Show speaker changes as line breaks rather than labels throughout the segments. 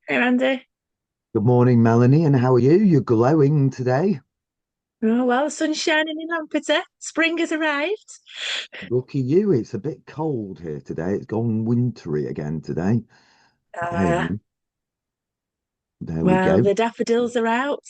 Hey, Andy.
Good morning, Melanie, and how are you? You're glowing today.
Oh, well, the sun's shining in Lampeter. Spring has arrived.
Lucky you. It's a bit cold here today. It's gone wintry again today. Hey,
Uh,
there we
well,
go.
the daffodils are out.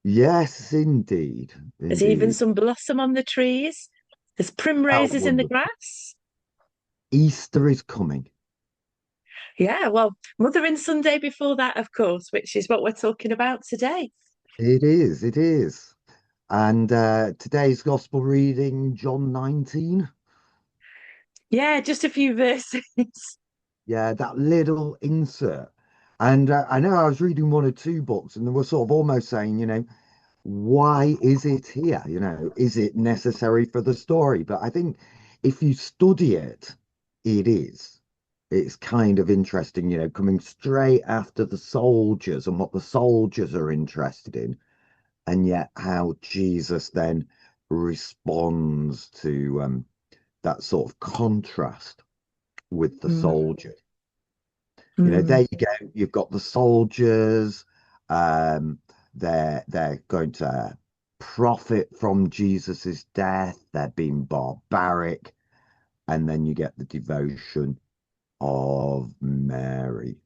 Yes, indeed.
There's even
Indeed.
some blossom on the trees. There's
How
primroses in the
wonderful.
grass.
Easter is coming.
Yeah, well, Mothering Sunday before that, of course, which is what we're talking about today.
It is, it is. And today's gospel reading, John 19.
Yeah, just a few verses.
Yeah, that little insert. And I know I was reading one or two books, and they were sort of almost saying, why is it here? Is it necessary for the story? But I think if you study it, it is. It's kind of interesting, coming straight after the soldiers and what the soldiers are interested in, and yet how Jesus then responds to that sort of contrast with the
Mm,
soldiers.
mm.
There you go. You've got the soldiers. Um, they're going to profit from Jesus's death. They're being barbaric, and then you get the devotion of Mary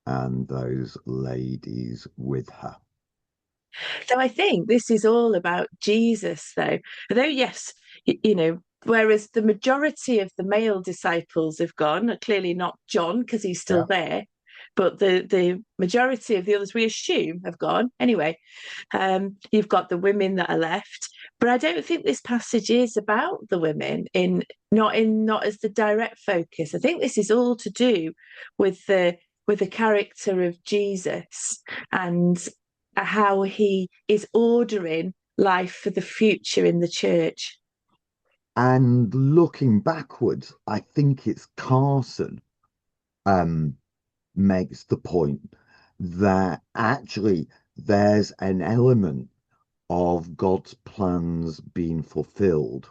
and those ladies with her.
So I think this is all about Jesus, though. Although, yes, whereas the majority of the male disciples have gone, clearly not John because he's still
Yeah.
there, but the majority of the others we assume have gone. Anyway, you've got the women that are left, but I don't think this passage is about the women not as the direct focus. I think this is all to do with the character of Jesus and how he is ordering life for the future in the church.
And looking backwards, I think it's Carson um, makes the point that actually there's an element of God's plans being fulfilled.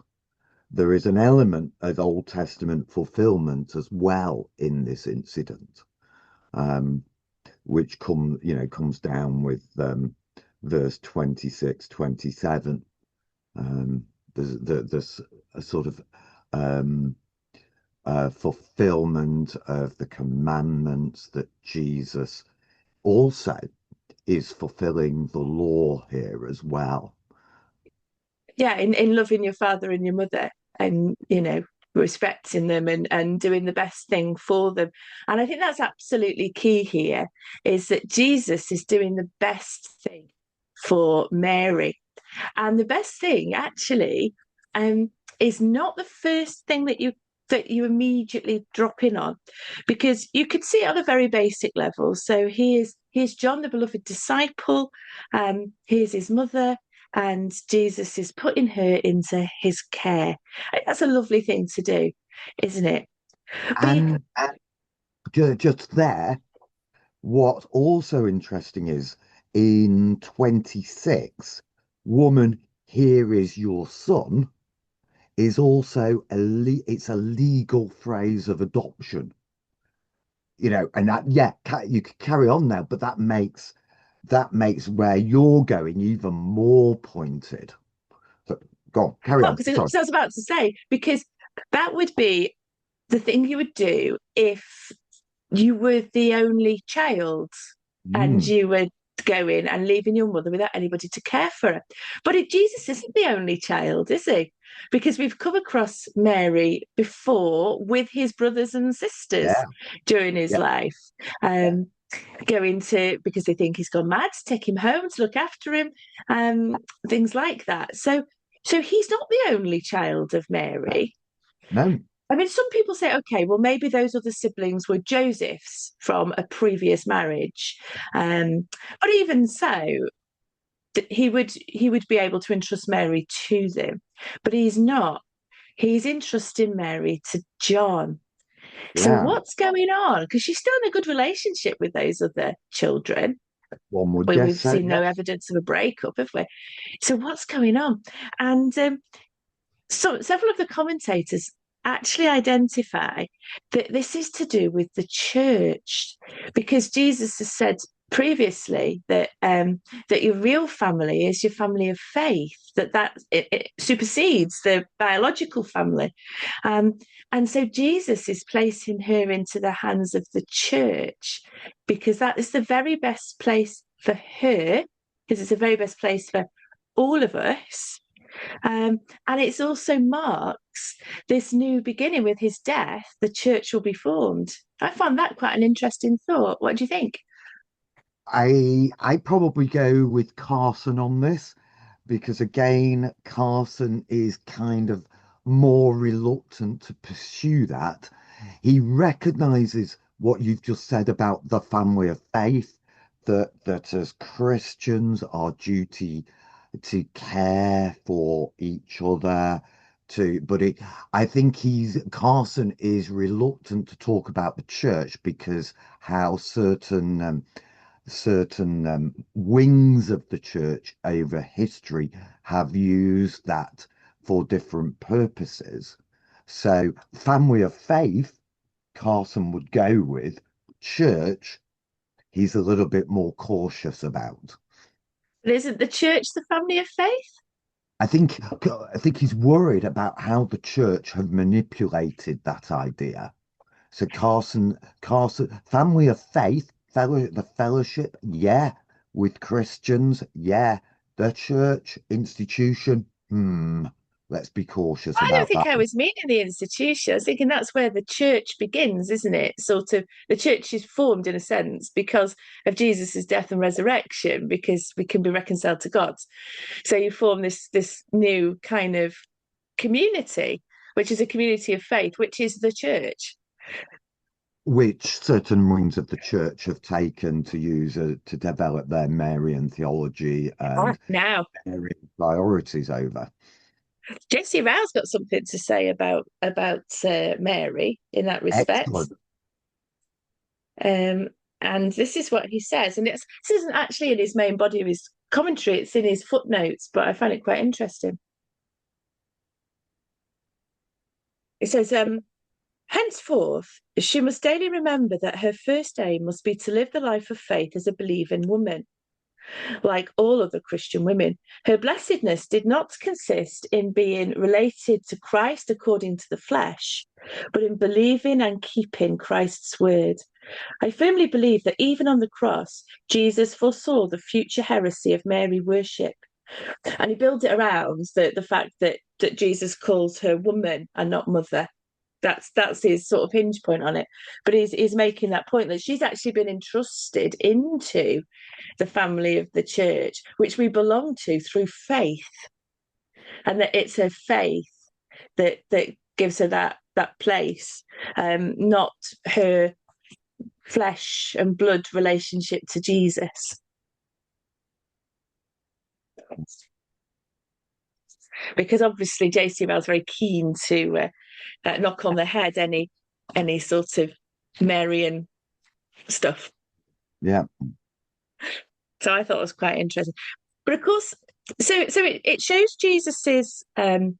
There is an element of Old Testament fulfillment as well in this incident, um, which comes down with verse 26, 27. There's a sort of um, fulfillment of the commandments that Jesus also is fulfilling the law here as well.
Yeah, in loving your father and your mother and, respecting them and doing the best thing for them. And I think that's absolutely key here is that Jesus is doing the best thing for Mary. And the best thing actually um, is not the first thing that you immediately drop in on, because you could see it on a very basic level. So here's John, the beloved disciple. Here's his mother, and Jesus is putting her into his care. That's a lovely thing to do, isn't it? But
And just there, what's also interesting is in 26, woman, here is your son, is also it's a legal phrase of adoption, and that, yeah, you could carry on now, but that makes where you're going even more pointed. So go on, carry
oh,
on.
because
Sorry.
I was about to say, because that would be the thing you would do if you were the only child and
Mm,
you were going and leaving your mother without anybody to care for her. But Jesus isn't the only child, is he? Because we've come across Mary before with his brothers and sisters
yeah,
during his
yeah.
life. Um, Going to because they think he's gone mad to take him home to look after him, um, things like that. So he's not the only child of Mary.
No.
I mean, some people say, okay, well, maybe those other siblings were Joseph's from a previous marriage, but even so, he would be able to entrust Mary to them, but he's not. He's entrusting Mary to John. So
Yeah,
what's going on? Because she's still in a good relationship with those other children.
one would
But
guess
we've
so.
seen
Yeah.
no evidence of a breakup, have we? So what's going on? And so several of the commentators actually identify that this is to do with the church, because Jesus has said previously that that your real family is your family of faith, it supersedes the biological family, um, and so Jesus is placing her into the hands of the church because that is the very best place for her, because it's the very best place for all of us. And it's also marks this new beginning with his death, the church will be formed. I found that quite an interesting thought. What do you think?
I probably go with Carson on this because again, Carson is kind of more reluctant to pursue that. He recognizes what you've just said about the family of faith, that as Christians, our duty to care for each other. I think Carson is reluctant to talk about the church because how certain wings of the church over history have used that for different purposes. So, family of faith, Carson would go with. Church, he's a little bit more cautious about.
But isn't the church the family of faith?
I think he's worried about how the church have manipulated that idea. So Carson, family of faith, the fellowship, yeah. With Christians, yeah. The church institution, let's be cautious
I don't
about
think
that.
I was meaning the institution. I was thinking that's where the church begins, isn't it? Sort of the church is formed in a sense because of Jesus's death and resurrection, because we can be reconciled to God. So you form this new kind of community, which is a community of faith, which is the church.
Which certain wings of the church have taken to use to develop their Marian theology and
Now,
Marian priorities over.
J.C. Rowe's got something to say about Mary in that respect.
Excellent.
Um, and this is what he says, and this isn't actually in his main body of his commentary; it's in his footnotes, but I find it quite interesting. It says, henceforth, she must daily remember that her first aim must be to live the life of faith as a believing woman. Like all other Christian women, her blessedness did not consist in being related to Christ according to the flesh, but in believing and keeping Christ's word. I firmly believe that even on the cross, Jesus foresaw the future heresy of Mary worship. And he builds it around the fact that Jesus calls her woman and not mother. That's his sort of hinge point on it. But he's making that point that she's actually been entrusted into the family of the church, which we belong to through faith, and that it's her faith that gives her that place, not her flesh and blood relationship to Jesus. Because obviously JC Bell's very keen to knock on the head any sort of Marian stuff.
Yeah.
So I thought it was quite interesting. But of course, it shows Jesus's the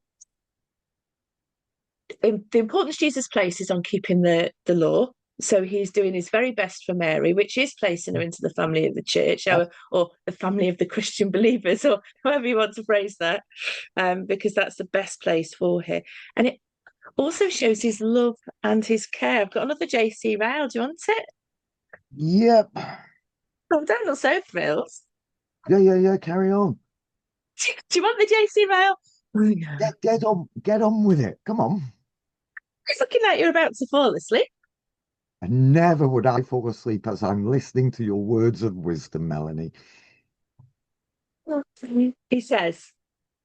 importance Jesus places on keeping the law. So he's doing his very best for Mary, which is placing her into the family of the church, or the family of the Christian believers, or however you want to phrase that, because that's the best place for her. And it also shows his love and his care. I've got another JC Ryle. Do you want it?
Yep.
Oh, I'm not so thrilled.
Yeah. Carry on.
Do you want the JC Ryle? Oh, yeah.
Get on with it. Come on.
It's looking like you're about to fall asleep.
And never would I fall asleep as I'm listening to your words of wisdom, Melanie.
He says,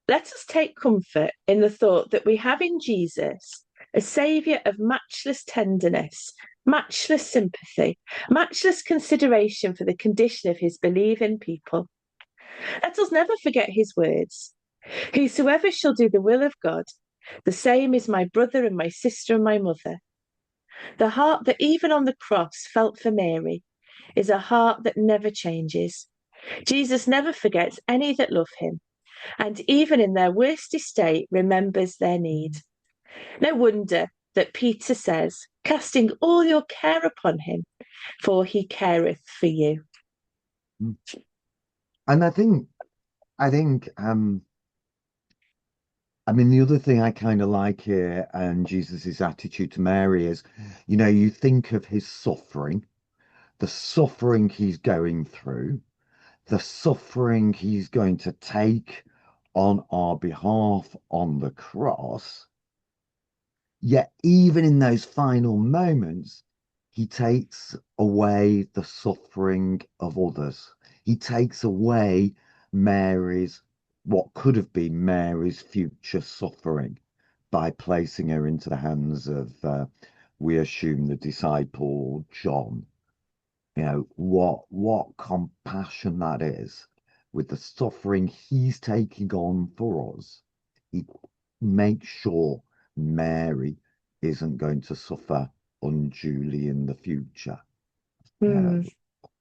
let us take comfort in the thought that we have in Jesus a Saviour of matchless tenderness, matchless sympathy, matchless consideration for the condition of his believing people. Let us never forget his words. Whosoever shall do the will of God, the same is my brother and my sister and my mother. The heart that even on the cross felt for Mary is a heart that never changes. Jesus never forgets any that love him, and even in their worst estate remembers their need. No wonder that Peter says, casting all your care upon him, for he careth for you.
Mm. And I think I mean the other thing I kind of like here and Jesus's attitude to Mary is, you think of his suffering, the suffering he's going through, the suffering he's going to take on our behalf on the cross. Yet, even in those final moments, he takes away the suffering of others. He takes away Mary's, what could have been Mary's future suffering by placing her into the hands of, we assume, the disciple John. What compassion that is with the suffering he's taking on for us. He makes sure Mary isn't going to suffer unduly in the future.
Hmm.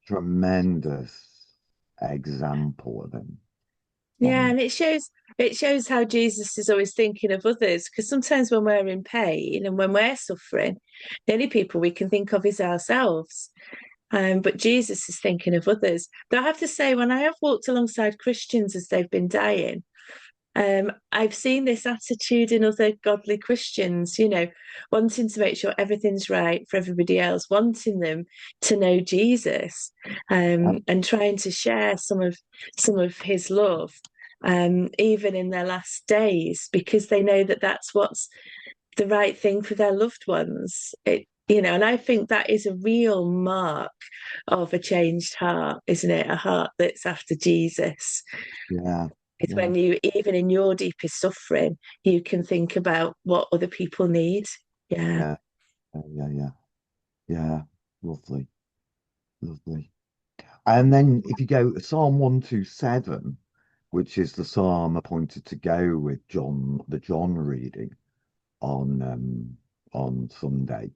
Tremendous example of him
Yeah,
on
and it shows how Jesus is always thinking of others. Because sometimes when we're in pain and when we're suffering, the only people we can think of is ourselves. But Jesus is thinking of others. But I have to say, when I have walked alongside Christians as they've been dying, I've seen this attitude in other godly Christians, wanting to make sure everything's right for everybody else, wanting them to know Jesus, and trying to share some of his love, even in their last days, because they know that that's what's the right thing for their loved ones. And I think that is a real mark of a changed heart, isn't it? A heart that's after Jesus.
yeah,
It's
yeah,
when you, even in your deepest suffering, you can think about what other people need. Yeah.
yeah, yeah, yeah. Lovely, lovely. And then if you go Psalm 127, which is the psalm appointed to go with the John reading on Sunday,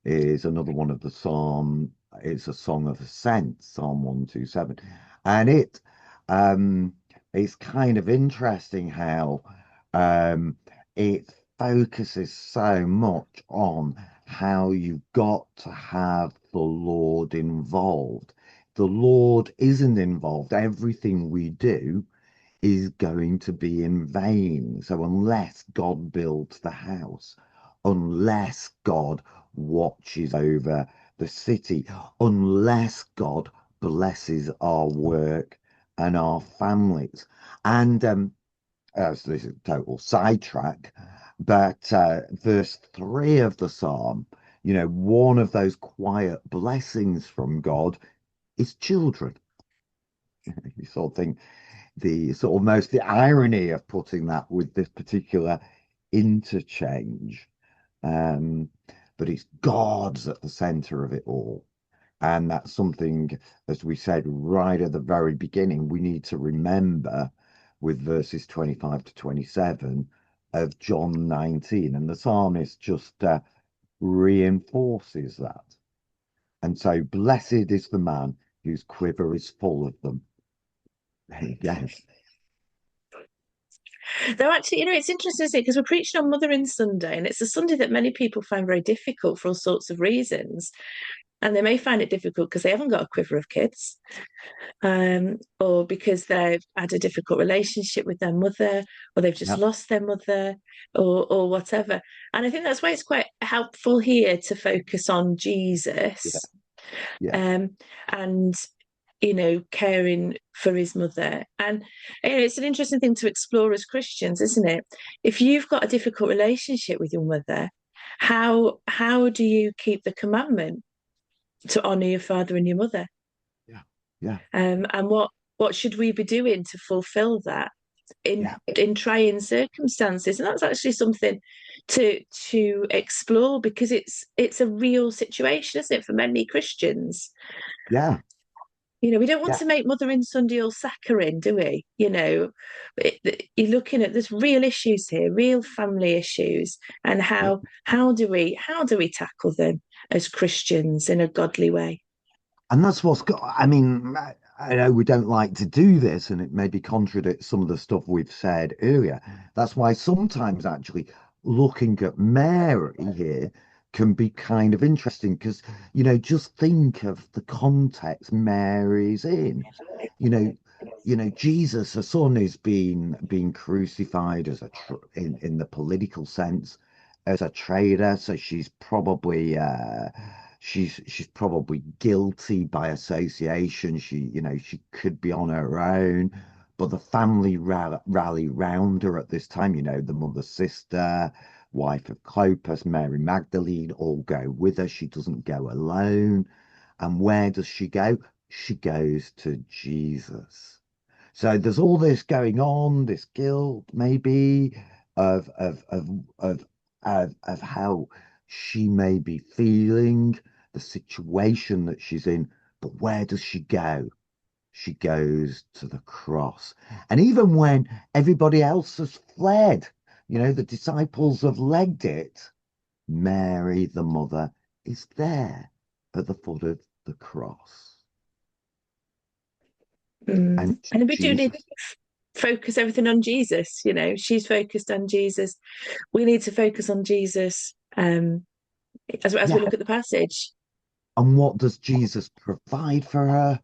is another one of the psalm. It's a song of ascent, Psalm 127, and um it's kind of interesting how um it focuses so much on how you've got to have the Lord involved. The Lord isn't involved. Everything we do is going to be in vain. So unless God builds the house, unless God watches over the city, unless God blesses our work and our families. And so this is a total sidetrack, but verse 3 of the psalm, one of those quiet blessings from God is children. You sort of think the sort of almost the irony of putting that with this particular interchange. Um, but it's God's at the center of it all. And that's something, as we said right at the very beginning, we need to remember with verses 25 to 27 of John 19. And the psalmist just reinforces that. And so, blessed is the man whose quiver is full of them. Yes.
Though actually, it's interesting, isn't it? Because we're preaching on Mothering Sunday, and it's a Sunday that many people find very difficult for all sorts of reasons. And they may find it difficult because they haven't got a quiver of kids, or because they've had a difficult relationship with their mother, or they've just
Yeah.
lost their mother, or whatever. And I think that's why it's quite helpful here to focus on
Yeah.
Jesus,
Yeah.
um, and caring for his mother. And it's an interesting thing to explore as Christians, isn't it? If you've got a difficult relationship with your mother, how do you keep the commandment to honor your father and your mother?
Yeah. Yeah.
And what should we be doing to fulfill that in
Yeah.
in trying circumstances? And that's actually something to explore, because it's a real situation, isn't it, for many Christians?
Yeah.
We don't want
Yeah.
to make Mothering Sunday all saccharine, do we? You're looking at there's real issues here, real family issues, and
Yeah.
how do we tackle them as Christians in a godly way?
And that's what's got, I mean, I know we don't like to do this, and it maybe contradicts some of the stuff we've said earlier. That's why sometimes, actually, looking at Mary here can be kind of interesting because, just think of the context Mary's in. You know, Jesus, her son, is being crucified as in the political sense as a traitor. So she's probably guilty by association. She could be on her own, but the family rally round her at this time. The mother, sister, wife of Clopas, Mary Magdalene, all go with her. She doesn't go alone. And where does she go? She goes to Jesus. So there's all this going on, this guilt maybe of of of of of how she may be feeling, the situation that she's in. But where does she go? She goes to the cross. And even when everybody else has fled, the disciples have legged it, Mary, the mother, is there at the foot of the cross. And
And we do need
Jesus,
to focus everything on Jesus. She's focused on Jesus. We need to focus on Jesus as we
yeah.
look at the passage.
And what does Jesus provide for her?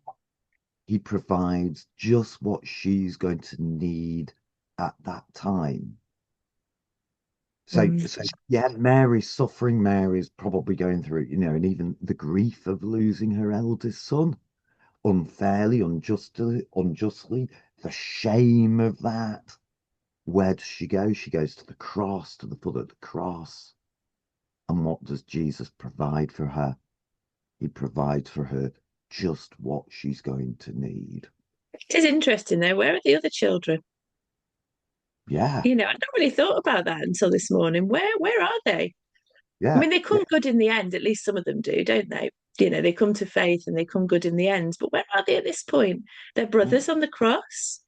He provides just what she's going to need at that time. So
Mm.
yeah, Mary's suffering. Mary's probably going through, and even the grief of losing her eldest son unfairly, unjustly, the shame of that. Where does she go? She goes to the cross, to the foot of the cross. And what does Jesus provide for her? He provides for her just what she's going to need.
It is interesting though. Where are the other children?
Yeah,
I'd not really thought about that until this morning. Where are they? I
yeah,
mean, they
yeah,
come good in the end. At least some of them do, don't they? They come to faith and they come good in the end. But where are they at this point? Their
yeah,
brothers on the cross,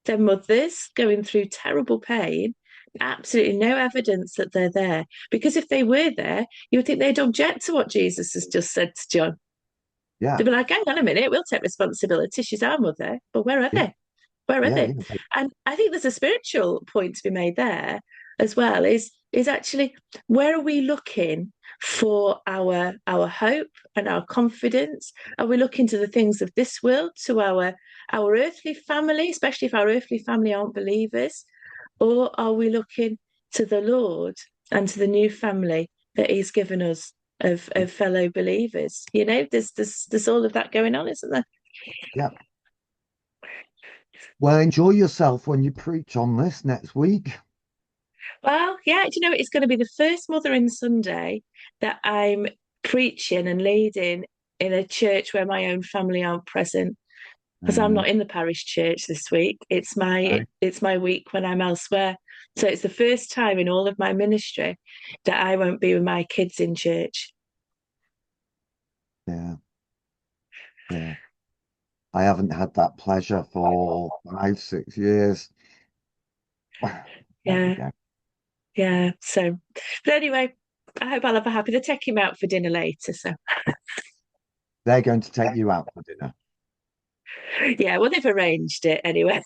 their mothers going through terrible pain. Absolutely no evidence that they're there. Because if they were there, you would think they'd object to what Jesus has just said to John.
yeah,
They'd be like, hang on a minute, we'll take responsibility. She's our mother. But where are
yeah,
they? Where are
yeah,
they?
yeah.
And I think there's a spiritual point to be made there as well, is actually where are we looking for our hope and our confidence? Are we looking to the things of this world, to our earthly family, especially if our earthly family aren't believers? Or are we looking to the Lord and to the new family that He's given us of fellow believers? There's all of that going on, isn't there?
Yeah. Well, enjoy yourself when you preach on this next week.
Well, yeah, do you know, it's going to be the first Mothering Sunday that I'm preaching and leading in a church where my own family aren't present because I'm
Mm,
not in the parish church this week. It's my
right?
it's my week when I'm elsewhere. So it's the first time in all of my ministry that I won't be with my kids in church.
Yeah, yeah. I haven't had that pleasure for 5, 6 years. There we
Yeah,
go.
yeah. So, but anyway, I hope I'll have a happy. They're taking me out for dinner later. So,
They're going to take you out for dinner.
yeah, well, they've arranged it anyway.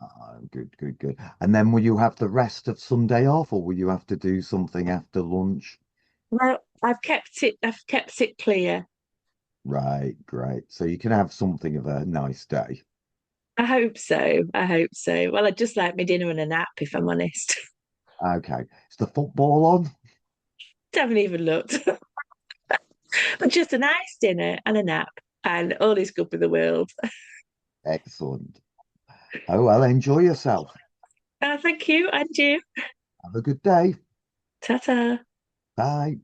Oh, good, good, good. And then will you have the rest of Sunday off, or will you have to do something after lunch?
Well, I've kept it clear.
Right, great. So you can have something of a nice day.
I hope so. I hope so. Well, I'd just like my dinner and a nap, if I'm honest.
Okay. Is the football on?
Haven't even looked. But just a nice dinner and a nap, and all is good with the world.
Excellent. Oh, well, enjoy yourself.
Thank you, and you.
Have a good day.
Ta ta.
Bye.